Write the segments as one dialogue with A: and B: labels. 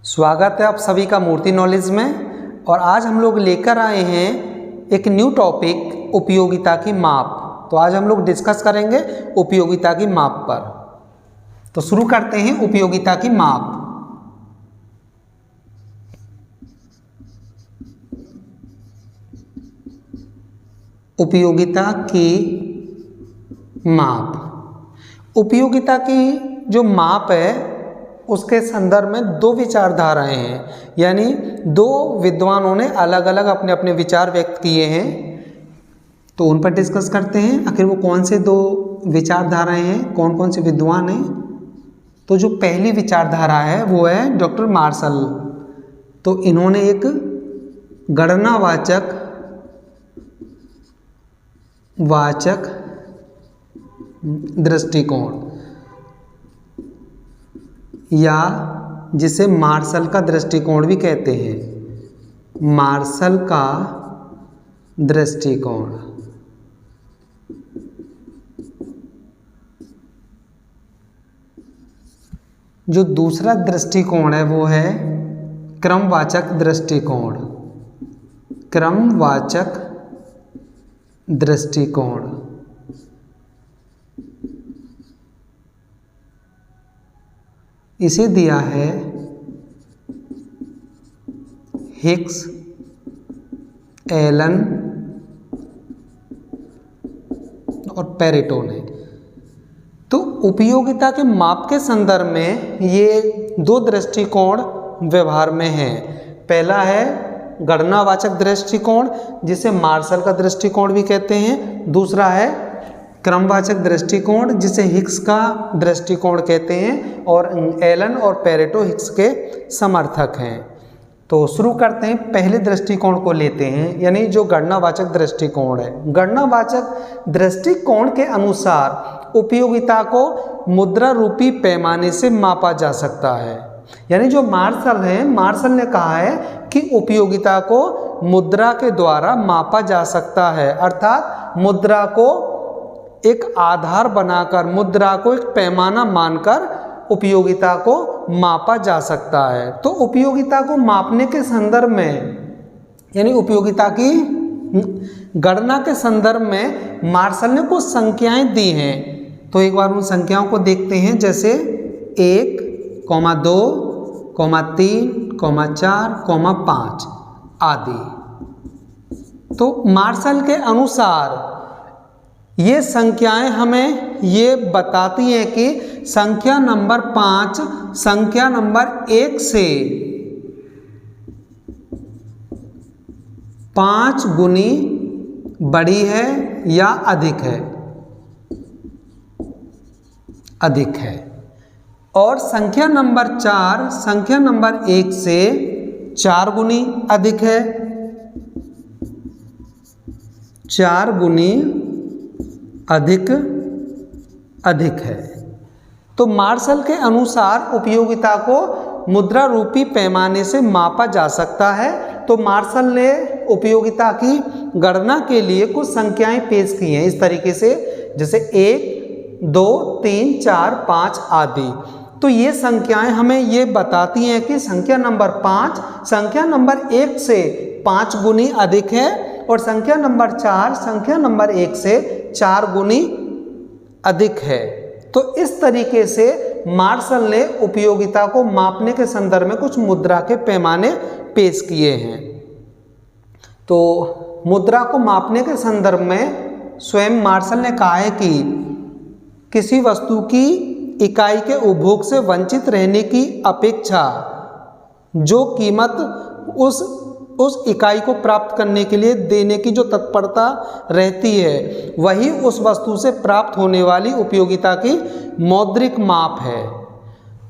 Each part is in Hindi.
A: स्वागत है आप सभी का मूर्ति नॉलेज में। और आज हम लोग लेकर आए हैं एक न्यू टॉपिक, उपयोगिता की माप। तो आज हम लोग डिस्कस करेंगे उपयोगिता की माप पर। तो शुरू करते हैं उपयोगिता की माप। उपयोगिता की माप। उपयोगिता की जो माप है उसके संदर्भ में दो विचारधाराएं हैं, यानी दो विद्वानों ने अलग अलग अपने अपने विचार व्यक्त किए हैं। तो उन पर डिस्कस करते हैं आखिर वो कौन से दो विचारधाराएं हैं, कौन कौन से विद्वान हैं। तो जो पहली विचारधारा है वो है डॉक्टर मार्शल। तो इन्होंने एक गणनावाचक दृष्टिकोण, या जिसे मार्शल का दृष्टिकोण भी कहते हैं, मार्शल का दृष्टिकोण। जो दूसरा दृष्टिकोण है वो है क्रमवाचक दृष्टिकोण। क्रमवाचक दृष्टिकोण। इसे दिया है हिक्स, एलन और पेरेटो ने। तो उपयोगिता के माप के संदर्भ में ये दो दृष्टिकोण व्यवहार में हैं। पहला है गणनावाचक दृष्टिकोण, जिसे मार्शल का दृष्टिकोण भी कहते हैं। दूसरा है क्रमवाचक दृष्टिकोण, जिसे हिक्स का दृष्टिकोण कहते हैं, और एलन और पेरेटो हिक्स के समर्थक हैं। तो शुरू करते हैं, पहले दृष्टिकोण को लेते हैं, यानी जो गणनावाचक दृष्टिकोण है। गणनावाचक दृष्टिकोण के अनुसार उपयोगिता को मुद्रा रूपी पैमाने से मापा जा सकता है। यानी जो मार्शल है, मार्शल ने कहा है कि उपयोगिता को मुद्रा के द्वारा मापा जा सकता है, अर्थात मुद्रा को एक आधार बनाकर, मुद्रा को एक पैमाना मानकर उपयोगिता को मापा जा सकता है। तो उपयोगिता को मापने के संदर्भ में, यानी उपयोगिता की गणना के संदर्भ में मार्शल ने कुछ संख्याएं दी हैं। तो एक बार उन संख्याओं को देखते हैं, जैसे 1, 2, 3, 4, 5 आदि। तो मार्शल के अनुसार ये संख्याएं हमें ये बताती हैं कि संख्या नंबर 5 संख्या नंबर 1 से 5 गुनी बड़ी है या अधिक है, अधिक है। और संख्या नंबर 4 संख्या नंबर 1 से 4 गुनी अधिक है, 4 गुनी अधिक है। तो मार्शल के अनुसार उपयोगिता को मुद्रा रूपी पैमाने से मापा जा सकता है। तो मार्शल ने उपयोगिता की गणना के लिए कुछ संख्याएं पेश की हैं इस तरीके से, जैसे 1, 2, 3, 4, 5 आदि। तो ये संख्याएं हमें ये बताती हैं कि संख्या नंबर 5 संख्या नंबर 1 से 5 गुनी अधिक है, और संख्या नंबर 4 संख्या नंबर 1 से 4 गुनी अधिक है। तो इस तरीके से मार्शल ने उपयोगिता को मापने के संदर्भ में कुछ मुद्रा के पैमाने पेश किए हैं। तो मुद्रा को मापने के संदर्भ में स्वयं मार्शल ने कहा है कि किसी वस्तु की इकाई के उपभोग से वंचित रहने की अपेक्षा जो कीमत उस इकाई को प्राप्त करने के लिए देने की जो तत्परता रहती है, वही उस वस्तु से प्राप्त होने वाली उपयोगिता की मौद्रिक माप है।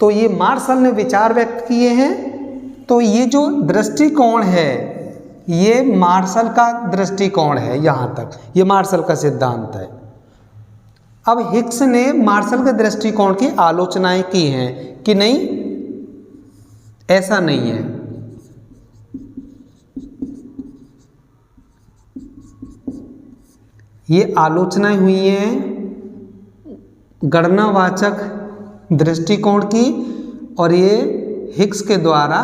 A: तो ये मार्शल ने विचार व्यक्त किए हैं। तो ये जो दृष्टिकोण है ये मार्शल का दृष्टिकोण है, यहाँ तक ये मार्शल का सिद्धांत है। अब हिक्स ने मार्शल के दृष्टिकोण की आलोचनाएं की हैं कि नहीं, ऐसा नहीं है। ये आलोचनाएं हुई हैं गणनावाचक दृष्टिकोण की, और ये हिग्स के द्वारा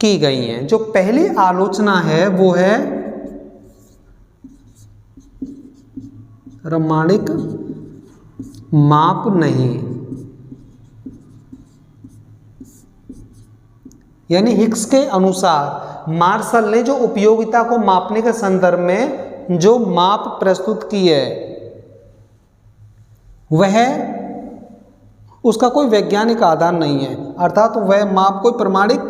A: की गई हैं। जो पहली आलोचना है वो है प्रामाणिक माप नहीं, यानी हिग्स के अनुसार मार्शल ने जो उपयोगिता को मापने के संदर्भ में जो माप प्रस्तुत की है वह उसका कोई वैज्ञानिक आधार नहीं है, अर्थात वह माप कोई प्रमाणिक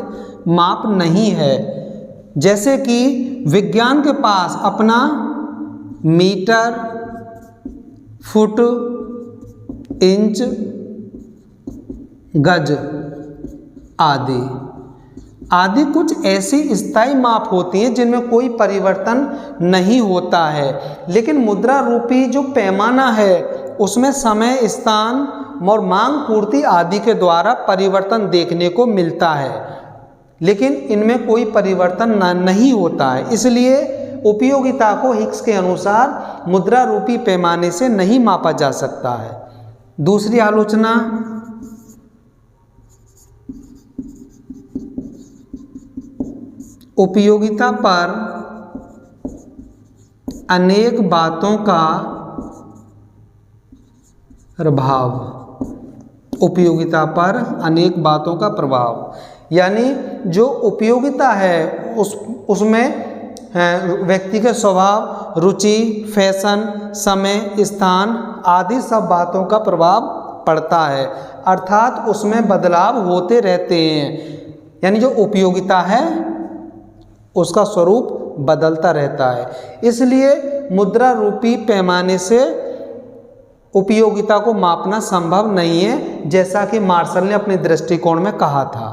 A: माप नहीं है। जैसे कि विज्ञान के पास अपना मीटर, फुट, इंच, गज आदि कुछ ऐसी स्थायी माप होती हैं जिनमें कोई परिवर्तन नहीं होता है, लेकिन मुद्रा रूपी जो पैमाना है उसमें समय, स्थान और मांग पूर्ति आदि के द्वारा परिवर्तन देखने को मिलता है, लेकिन इनमें कोई परिवर्तन नहीं होता है। इसलिए उपयोगिता को हिग्स के अनुसार मुद्रा रूपी पैमाने से नहीं मापा जा सकता है। दूसरी आलोचना, उपयोगिता पर अनेक बातों का प्रभाव। उपयोगिता पर अनेक बातों का प्रभाव, यानी जो उपयोगिता है उसमें व्यक्ति के स्वभाव, रुचि, फैशन, समय, स्थान आदि सब बातों का प्रभाव पड़ता है, अर्थात उसमें बदलाव होते रहते हैं। यानी जो उपयोगिता है उसका स्वरूप बदलता रहता है। इसलिए मुद्रा रूपी पैमाने से उपयोगिता को मापना संभव नहीं है, जैसा कि मार्शल ने अपने दृष्टिकोण में कहा था।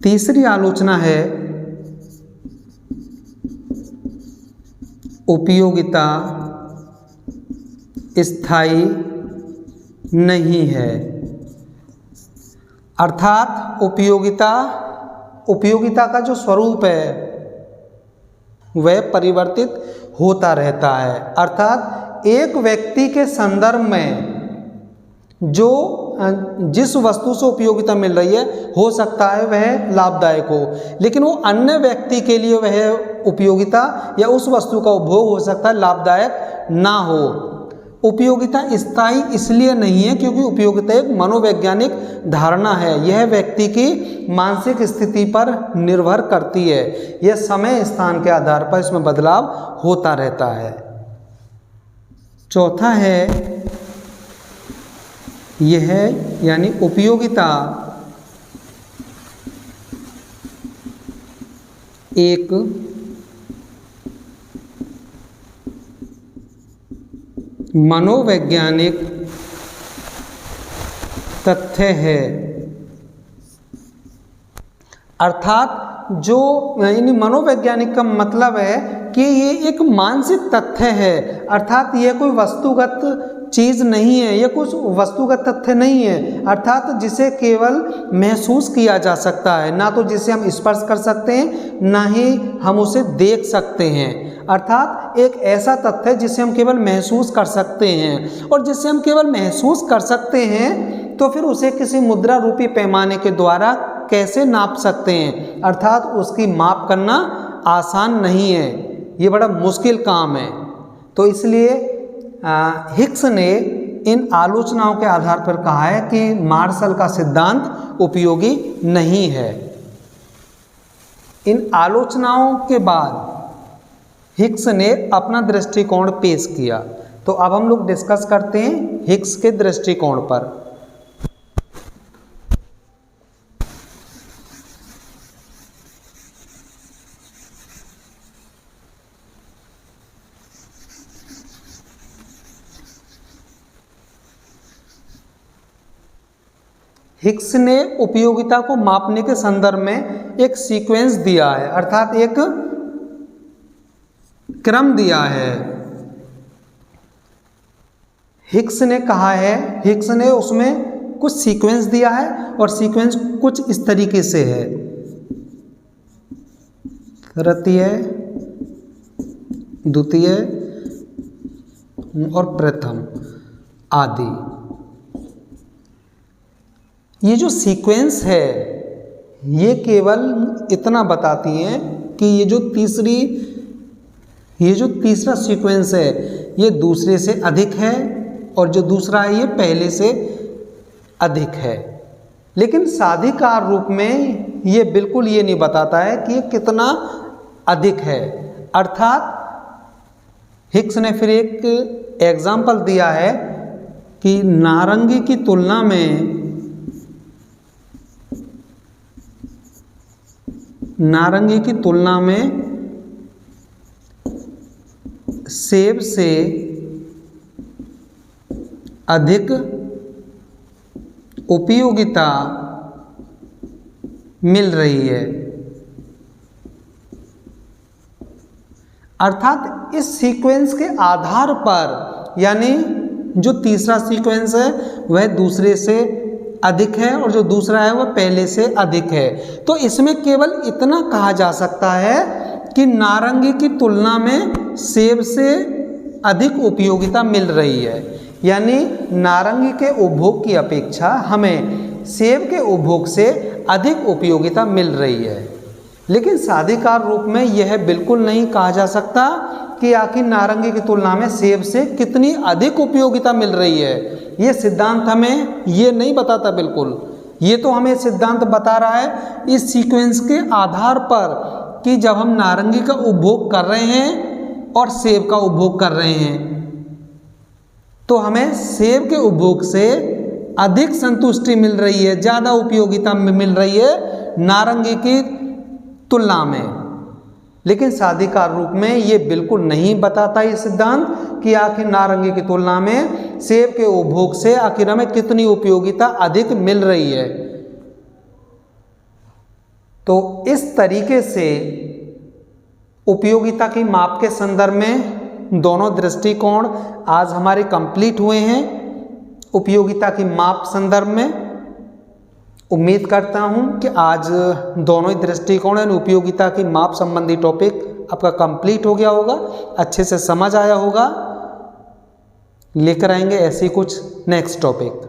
A: तीसरी आलोचना है उपयोगिता स्थायी नहीं है, अर्थात उपयोगिता का जो स्वरूप है वह परिवर्तित होता रहता है। अर्थात एक व्यक्ति के संदर्भ में जो जिस वस्तु से उपयोगिता मिल रही है हो सकता है वह लाभदायक हो, लेकिन वो अन्य व्यक्ति के लिए वह उपयोगिता या उस वस्तु का उपभोग हो सकता है लाभदायक ना हो। उपयोगिता स्थायी इसलिए नहीं है क्योंकि उपयोगिता एक मनोवैज्ञानिक धारणा है। यह व्यक्ति की मानसिक स्थिति पर निर्भर करती है। यह समय, स्थान के आधार पर इसमें बदलाव होता रहता है। चौथा है यह यानी उपयोगिता एक मनोवैज्ञानिक तथ्य है, अर्थात जो यानी मनोवैज्ञानिक का मतलब है कि ये एक मानसिक तथ्य है, अर्थात ये कोई वस्तुगत चीज़ नहीं है, ये कुछ वस्तुगत तथ्य नहीं है, अर्थात जिसे केवल महसूस किया जा सकता है, ना तो जिसे हम स्पर्श कर सकते हैं ना ही हम उसे देख सकते हैं। अर्थात एक ऐसा तथ्य जिसे हम केवल महसूस कर सकते हैं, और जिसे हम केवल महसूस कर सकते हैं तो फिर उसे किसी मुद्रा रूपी पैमाने के द्वारा कैसे नाप सकते हैं, अर्थात उसकी माप करना आसान नहीं है, ये बड़ा मुश्किल काम है। तो इसलिए हिग्स ने इन आलोचनाओं के आधार पर कहा है कि मार्शल का सिद्धांत उपयोगी नहीं है। इन आलोचनाओं के बाद हिग्स ने अपना दृष्टिकोण पेश किया। तो अब हम लोग डिस्कस करते हैं हिग्स के दृष्टिकोण पर। हिग्स ने उपयोगिता को मापने के संदर्भ में एक सीक्वेंस दिया है, अर्थात एक क्रम दिया है। हिग्स ने कहा है, हिग्स ने उसमें कुछ सीक्वेंस दिया है और सीक्वेंस कुछ इस तरीके से है, तृतीय, द्वितीय और प्रथम आदि। ये जो सीक्वेंस है ये केवल इतना बताती हैं कि ये जो तीसरा सीक्वेंस है ये दूसरे से अधिक है और जो दूसरा है ये पहले से अधिक है। लेकिन साधिकार रूप में ये बिल्कुल ये नहीं बताता है कि ये कितना अधिक है। अर्थात हिक्स ने फिर एक एग्जाम्पल दिया है कि नारंगी की तुलना में सेब से अधिक उपयोगिता मिल रही है। अर्थात इस सीक्वेंस के आधार पर, यानी जो तीसरा सीक्वेंस है वह दूसरे से अधिक है और जो दूसरा है वह पहले से अधिक है। तो इसमें केवल इतना कहा जा सकता है कि नारंगी की तुलना में सेब से अधिक उपयोगिता मिल रही है, यानी नारंगी के उपभोग की अपेक्षा हमें सेब के उपभोग से अधिक उपयोगिता मिल रही है। लेकिन साधिकार रूप में यह बिल्कुल नहीं कहा जा सकता कि आखिर नारंगी की तुलना में सेब से कितनी अधिक उपयोगिता मिल रही है। ये सिद्धांत हमें ये नहीं बताता बिल्कुल। ये तो हमें सिद्धांत बता रहा है इस सीक्वेंस के आधार पर कि जब हम नारंगी का उपभोग कर रहे हैं और सेब का उपभोग कर रहे हैं तो हमें सेब के उपभोग से अधिक संतुष्टि मिल रही है, ज़्यादा उपयोगिता मिल रही है नारंगी की तुलना में। लेकिन साधिकार रूप में ये बिल्कुल नहीं बताता ये सिद्धांत कि आखिर नारंगी की तुलना में सेब के उपभोग से आखिर हमें कितनी उपयोगिता अधिक मिल रही है। तो इस तरीके से उपयोगिता की माप के संदर्भ में दोनों दृष्टिकोण आज हमारे कंप्लीट हुए हैं उपयोगिता की माप संदर्भ में। उम्मीद करता हूं कि आज दोनों ही दृष्टिकोण यानी उपयोगिता की माप संबंधी टॉपिक आपका कंप्लीट हो गया होगा, अच्छे से समझ आया होगा। लेकर आएंगे ऐसे कुछ नेक्स्ट टॉपिक।